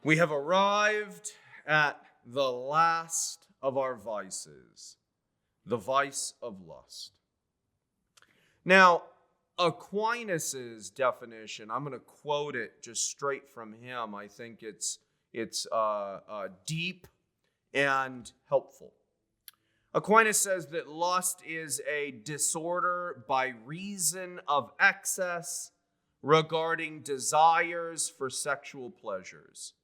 We have arrived at the last of our vices, the vice of lust. Now, Aquinas' definition, I'm going to quote it just straight from him. I think it's deep and helpful. Aquinas says that lust is a disorder by reason of excess regarding desires for sexual pleasures,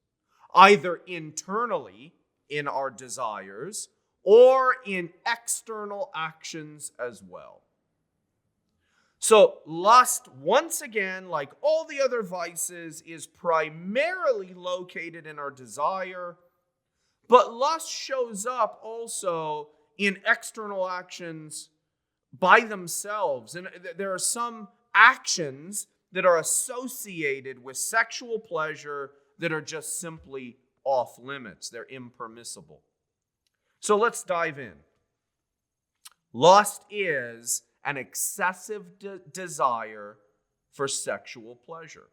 either internally in our desires or in external actions as well. So lust, once again, like all the other vices, is primarily located in our desire, but lust shows up also in external actions by themselves. And there are some actions that are associated with sexual pleasure that are just simply off limits. They're impermissible. So let's dive in. Lust is an excessive desire for sexual pleasure.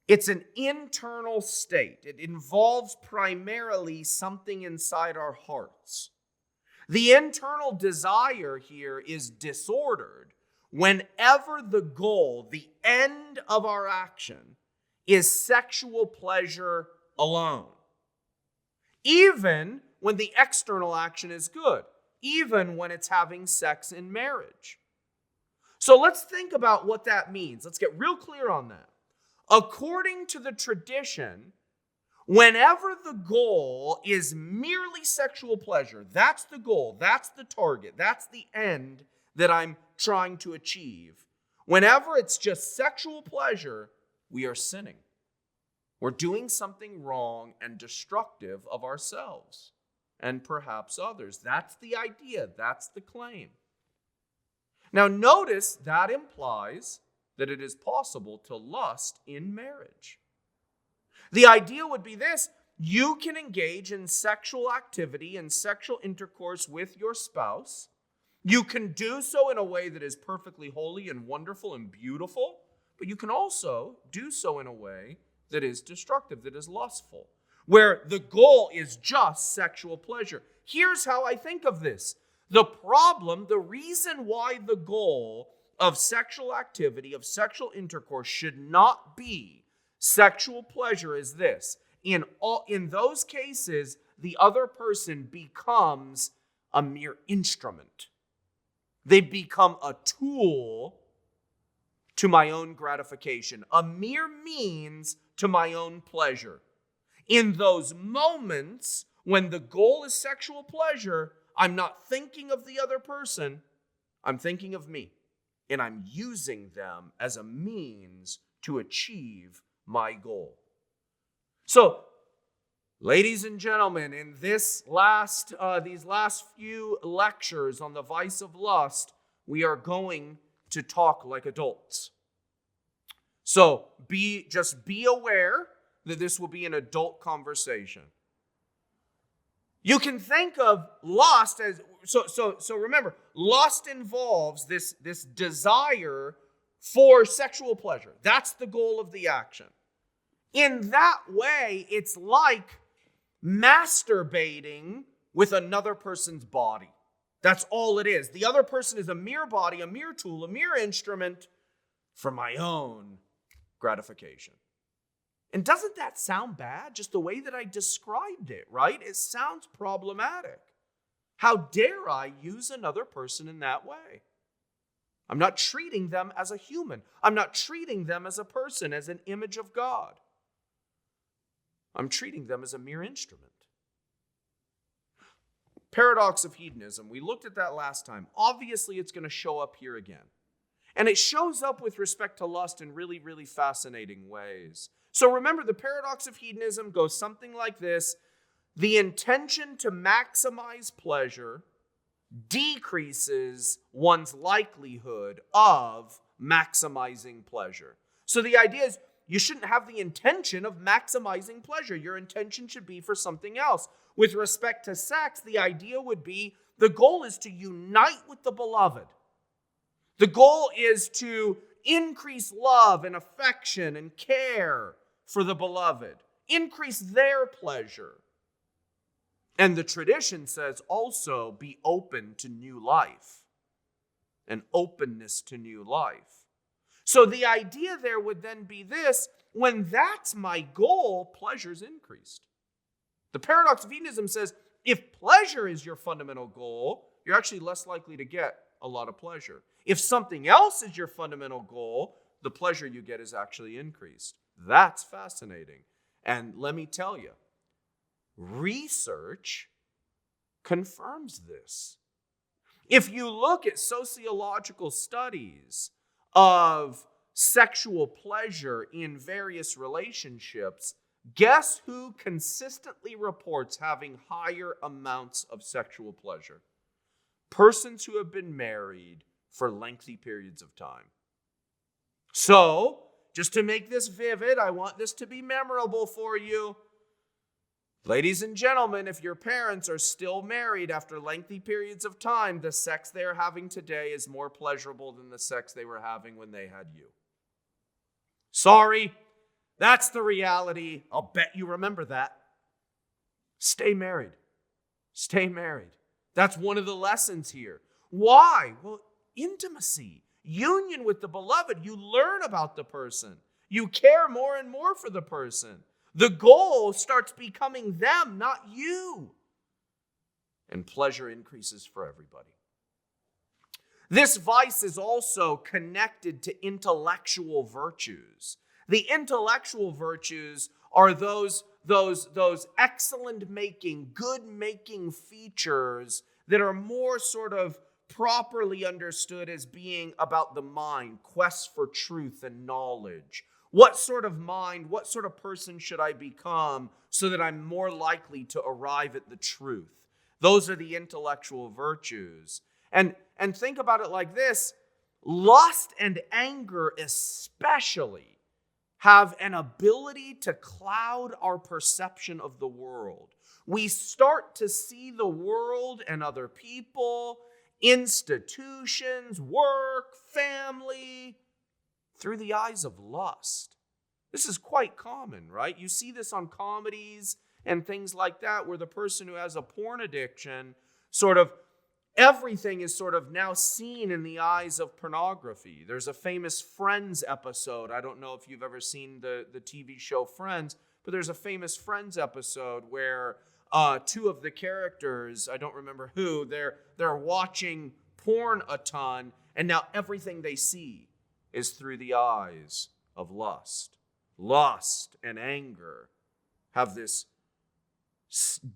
It's an internal state. It involves primarily something inside our hearts. The internal desire here is disordered whenever the goal, the end of our action, is sexual pleasure alone. Even when the external action is good, even when it's having sex in marriage. So let's think about what that means. Let's get real clear on that. According to the tradition, whenever the goal is merely sexual pleasure, that's the goal, that's the target, that's the end that I'm trying to achieve. Whenever it's just sexual pleasure, we are sinning. We're doing something wrong and destructive of ourselves and perhaps others. That's the idea. That's the claim. Now notice that implies that it is possible to lust in marriage. The idea would be this: you can engage in sexual activity and sexual intercourse with your spouse. You can do so in a way that is perfectly holy and wonderful and beautiful, but you can also do so in a way that is destructive, that is lustful, where the goal is just sexual pleasure. Here's how I think of this. The problem, the reason why the goal of sexual activity, of sexual intercourse should not be sexual pleasure is this. In those cases, the other person becomes a mere instrument. They become a tool to my own gratification, a mere means to my own pleasure. In those moments when the goal is sexual pleasure, I'm not thinking of the other person, I'm thinking of me. And I'm using them as a means to achieve my goal. So, ladies and gentlemen, in these last few lectures on the vice of lust, we are going to talk like adults. So, just be aware that this will be an adult conversation. You can think of lust as, so remember, lust involves this desire for sexual pleasure. That's the goal of the action. In that way, it's like masturbating with another person's body. That's all it is. The other person is a mere body, a mere tool, a mere instrument for my own gratification. And doesn't that sound bad? Just the way that I described it, right? It sounds problematic. How dare I use another person in that way? I'm not treating them as a human. I'm not treating them as a person, as an image of God. I'm treating them as a mere instrument. Paradox of hedonism. We looked at that last time. Obviously, it's going to show up here again. And it shows up with respect to lust in really, really fascinating ways. So remember, the paradox of hedonism goes something like this. The intention to maximize pleasure decreases one's likelihood of maximizing pleasure. So the idea is you shouldn't have the intention of maximizing pleasure. Your intention should be for something else. With respect to sex, the idea would be the goal is to unite with the beloved. The goal is to increase love and affection and care for the beloved. Increase their pleasure. And the tradition says also be open to new life. An openness to new life. So the idea there would then be this: when that's my goal, pleasure's increased. The paradox of hedonism says if pleasure is your fundamental goal, you're actually less likely to get a lot of pleasure. If something else is your fundamental goal, the pleasure you get is actually increased. That's fascinating. And let me tell you, research confirms this. If you look at sociological studies of sexual pleasure in various relationships, guess who consistently reports having higher amounts of sexual pleasure? Persons who have been married for lengthy periods of time. So, just to make this vivid, I want this to be memorable for you. Ladies and gentlemen, if your parents are still married after lengthy periods of time, the sex they're having today is more pleasurable than the sex they were having when they had you. Sorry, that's the reality. I'll bet you remember that. Stay married. Stay married. That's one of the lessons here. Why? Well, intimacy, union with the beloved. You learn about the person. You care more and more for the person. The goal starts becoming them, not you. And pleasure increases for everybody. This vice is also connected to intellectual virtues. The intellectual virtues are those excellent making, good making features that are more sort of properly understood as being about the mind, quest for truth and knowledge. What sort of mind, what sort of person should I become so that I'm more likely to arrive at the truth? Those are the intellectual virtues. And think about it like this: lust and anger especially have an ability to cloud our perception of the world. We start to see the world and other people, institutions, work, family, through the eyes of lust. This is quite common, right? You see this on comedies and things like that, where the person who has a porn addiction, sort of everything is sort of now seen in the eyes of pornography. There's a famous Friends episode. I don't know if you've ever seen the TV show Friends, but there's a famous Friends episode where two of the characters, I don't remember who, they're watching porn a ton, and now everything they see is through the eyes of lust. Lust and anger have this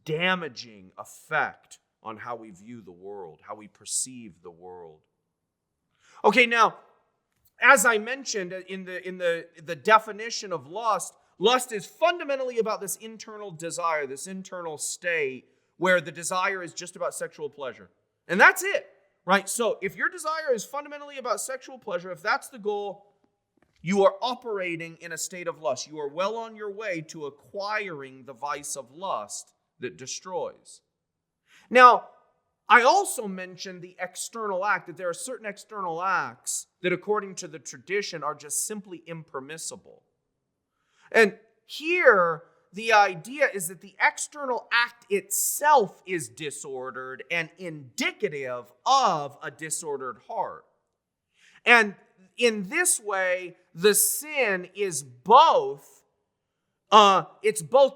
damaging effect on how we view the world, how we perceive the world. Okay, now, as I mentioned in the definition of lust, lust is fundamentally about this internal desire, this internal state where the desire is just about sexual pleasure. And that's it, right? So if your desire is fundamentally about sexual pleasure, if that's the goal, you are operating in a state of lust. You are well on your way to acquiring the vice of lust that destroys. Now, I also mentioned the external act, that there are certain external acts that, according to the tradition, are just simply impermissible. And here, the idea is that the external act itself is disordered and indicative of a disordered heart. And in this way, the sin is both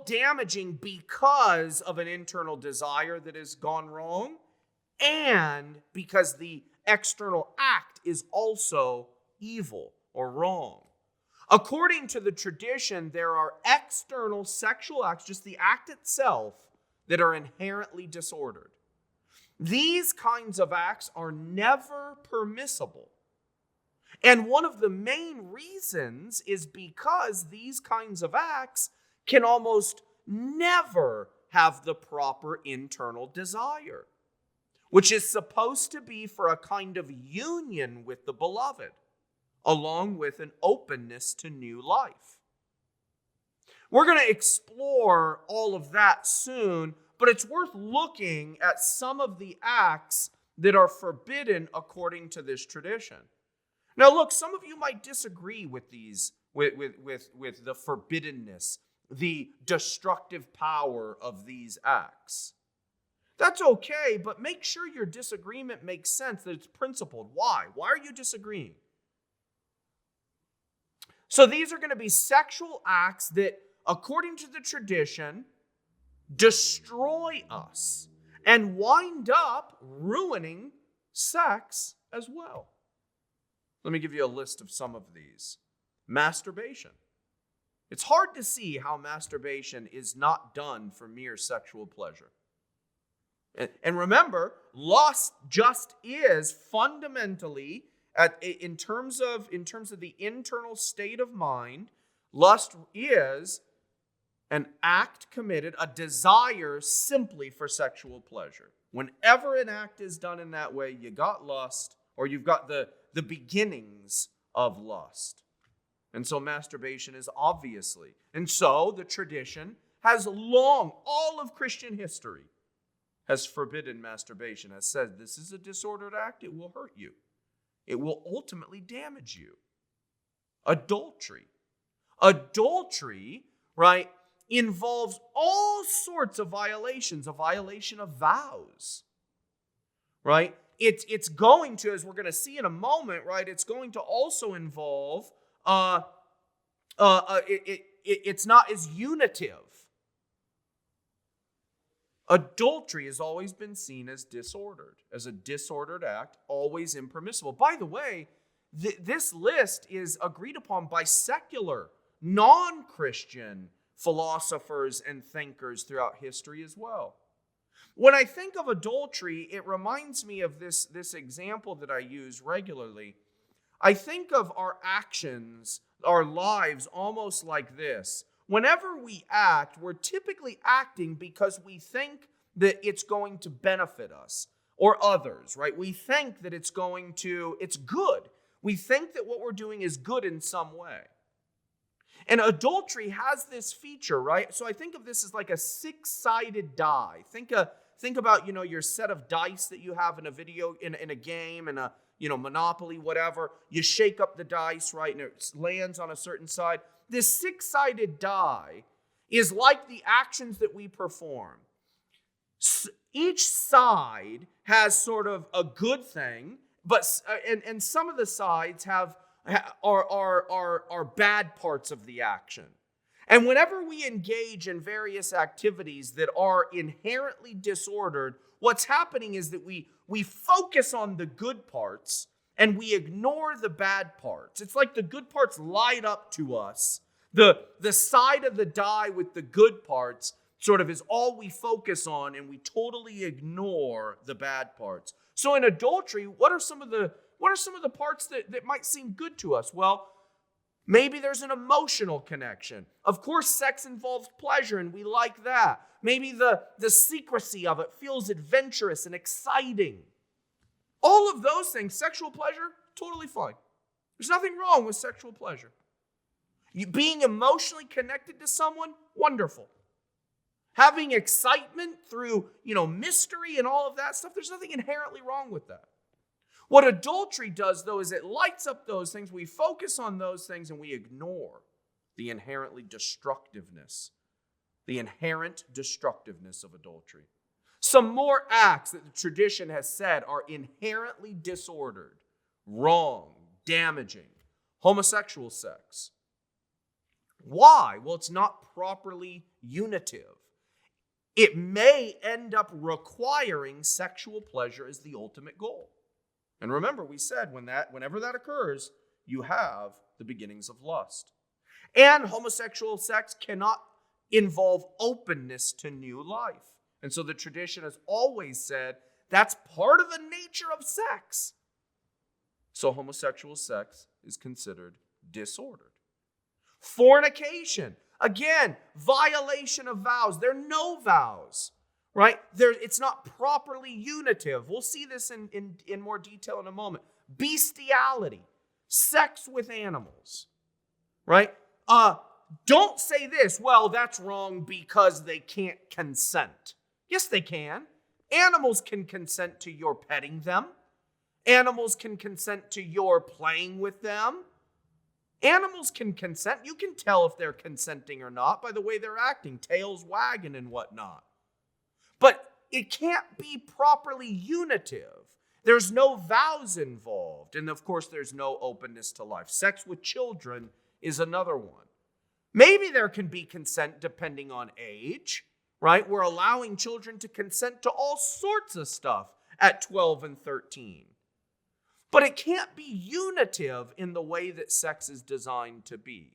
damaging because of an internal desire that has gone wrong, and because the external act is also evil or wrong. According to the tradition, there are external sexual acts, just the act itself, that are inherently disordered. These kinds of acts are never permissible. And one of the main reasons is because these kinds of acts can almost never have the proper internal desire, which is supposed to be for a kind of union with the beloved, along with an openness to new life. We're going to explore all of that soon, but it's worth looking at some of the acts that are forbidden according to this tradition. Now look, some of you might disagree with these with the forbiddenness, the destructive power of these acts. That's okay, but make sure your disagreement makes sense, that it's principled. Why? Why are you disagreeing? So these are going to be sexual acts that, according to the tradition, destroy us and wind up ruining sex as well. Let me give you a list of some of these. Masturbation. It's hard to see how masturbation is not done for mere sexual pleasure. And remember, lust just is fundamentally, in terms of the internal state of mind, lust is an act committed, a desire simply for sexual pleasure. Whenever an act is done in that way, you got lust, or you've got the beginnings of lust. And so masturbation is obviously. And so the tradition has long, all of Christian history, has forbidden masturbation, has said this is a disordered act, it will hurt you. It will ultimately damage you. Adultery. Adultery, right, involves all sorts of violations, a violation of vows, right? It's going to, as we're going to see in a moment, right, it's going to also involve, it's not as unitive. Adultery has always been seen as disordered, as a disordered act, always impermissible. By the way, this list is agreed upon by secular, non-Christian philosophers and thinkers throughout history as well. When I think of adultery, it reminds me of this example that I use regularly. I think of our actions, our lives, almost like this. Whenever we act, we're typically acting because we think that it's going to benefit us or others, right? We think that it's good. We think that what we're doing is good in some way. And adultery has this feature, right? So I think of this as like a six-sided die. Think about, your set of dice that you have in a game, in a, Monopoly, whatever. You shake up the dice, right? And it lands on a certain side. This six-sided die is like the actions that we perform. Each side has sort of a good thing, but and some of the sides are bad parts of the action. And whenever we engage in various activities that are inherently disordered, what's happening is that we focus on the good parts and we ignore the bad parts. It's like the good parts light up to us. The side of the die with the good parts sort of is all we focus on, and we totally ignore the bad parts. So in adultery, what are some of the parts that might seem good to us? Well, maybe there's an emotional connection. Of course, sex involves pleasure, and we like that. Maybe the secrecy of it feels adventurous and exciting. All of those things, sexual pleasure, totally fine. There's nothing wrong with sexual pleasure. Being emotionally connected to someone, wonderful. Having excitement through, mystery and all of that stuff, there's nothing inherently wrong with that. What adultery does, though, is it lights up those things. We focus on those things and we ignore the inherent destructiveness of adultery. Some more acts that the tradition has said are inherently disordered, wrong, damaging. Homosexual sex. Why? Well, it's not properly unitive. It may end up requiring sexual pleasure as the ultimate goal. And remember, we said whenever that occurs, you have the beginnings of lust. And homosexual sex cannot involve openness to new life. And so the tradition has always said that's part of the nature of sex. So homosexual sex is considered disordered. Fornication, again, violation of vows. There are no vows, right? It's not properly unitive. We'll see this in more detail in a moment. Bestiality, sex with animals, right? Don't say this, well, that's wrong because they can't consent. Yes, they can. Animals can consent to your petting them. Animals can consent to your playing with them. Animals can consent. You can tell if they're consenting or not by the way they're acting, tails wagging and whatnot. But it can't be properly unitive. There's no vows involved. And of course, there's no openness to life. Sex with children is another one. Maybe there can be consent depending on age, right? We're allowing children to consent to all sorts of stuff at 12 and 13. But it can't be unitive in the way that sex is designed to be.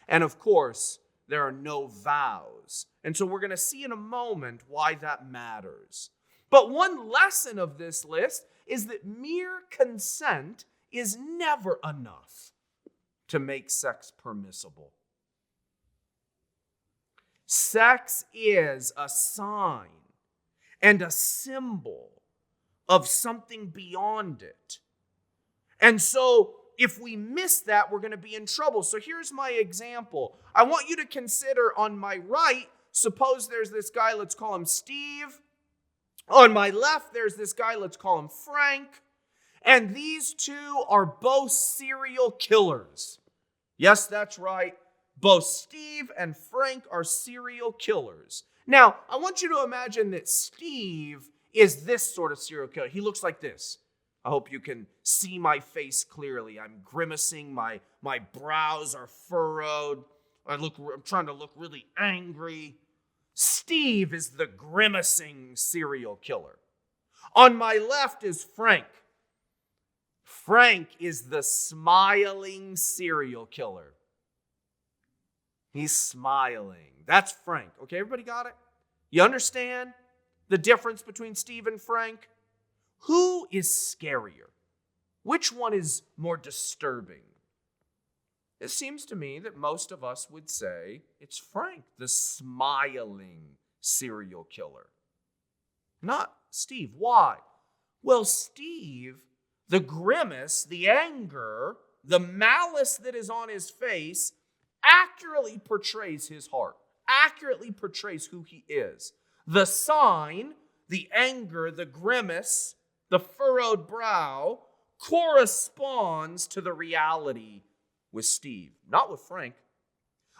And of course, there are no vows. And so we're going to see in a moment why that matters. But one lesson of this list is that mere consent is never enough to make sex permissible. Sex is a sign and a symbol of something beyond it. And so if we miss that, we're going to be in trouble. So here's my example. I want you to consider on my right, suppose there's this guy, let's call him Steve. On my left, there's this guy, let's call him Frank. And these two are both serial killers. Yes, that's right. Both Steve and Frank are serial killers. Now, I want you to imagine that Steve is this sort of serial killer. He looks like this. I hope you can see my face clearly. I'm grimacing. My brows are furrowed. I'm trying to look really angry. Steve is the grimacing serial killer. On my left is Frank. Frank is the smiling serial killer. He's smiling. That's Frank. Okay, everybody got it? You understand the difference between Steve and Frank? Who is scarier? Which one is more disturbing? It seems to me that most of us would say it's Frank, the smiling serial killer. Not Steve. Why? Well, Steve, the grimace, the anger, the malice that is on his face accurately portrays his heart, accurately portrays who he is. The sign, the anger, the grimace, the furrowed brow corresponds to the reality with Steve, not with Frank.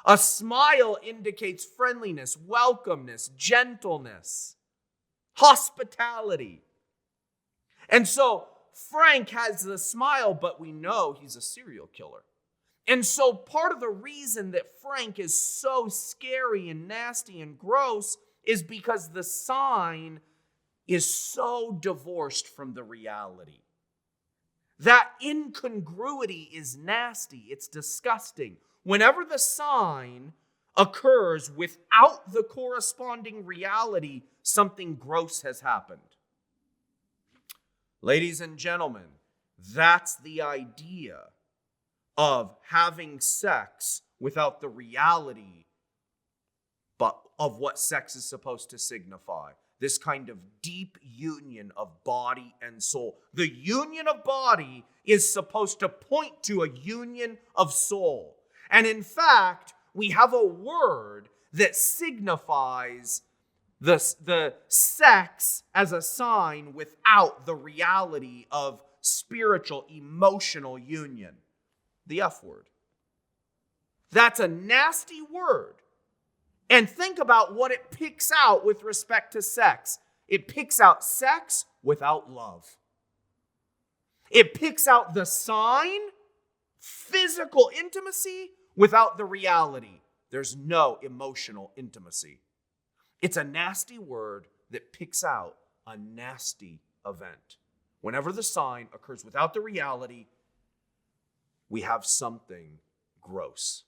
A smile indicates friendliness, welcomeness, gentleness, hospitality. And so Frank has the smile, but we know he's a serial killer. And so part of the reason that Frank is so scary and nasty and gross is because the sign is so divorced from the reality. That incongruity is nasty. It's disgusting. Whenever the sign occurs without the corresponding reality, something gross has happened. Ladies and gentlemen, that's the idea of having sex without the reality of what sex is supposed to signify. This kind of deep union of body and soul. The union of body is supposed to point to a union of soul. And in fact, we have a word that signifies the sex as a sign without the reality of spiritual, emotional union. The F word. That's a nasty word. And think about what it picks out with respect to sex. It picks out sex without love. It picks out the sign, physical intimacy, without the reality. There's no emotional intimacy. It's a nasty word that picks out a nasty event. Whenever the sign occurs without the reality, we have something gross.